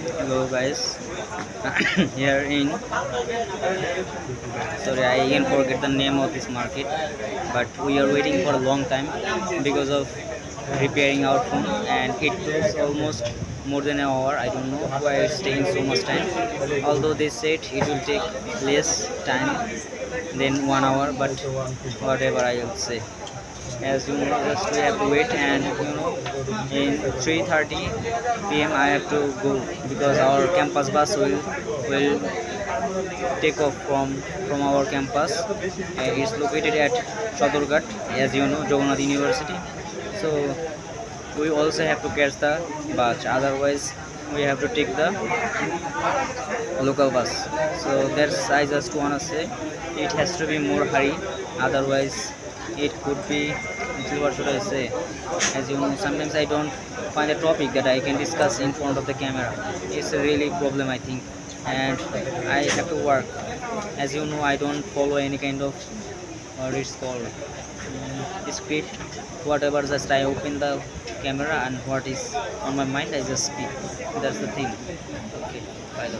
Hello guys, here in sorry I again forget the name of this market, but we are waiting for a long time because of repairing our phone, and it took almost more than an hour. I don't know why it's taking so much time. Although they said it will take less time than 1 hour, but whatever I will say. As you know, just we have to wait, and in 3:30 p.m. I have to go because our campus bus will take off from our campus. It's located at Shodorghat, as you know, Jagannath University. So we also have to catch the bus, otherwise we have to take the local bus. So that's, I just wanna say, it has to be more hurry, otherwise it could be, actually what should I say, as you know, sometimes I don't find a topic that I can discuss in front of the camera. It's a really problem, I think. And I have to work. As you know, I don't follow any kind of what it's called, script, whatever. Just I open the camera and what is on my mind I just speak. That's the thing. Okay, bye.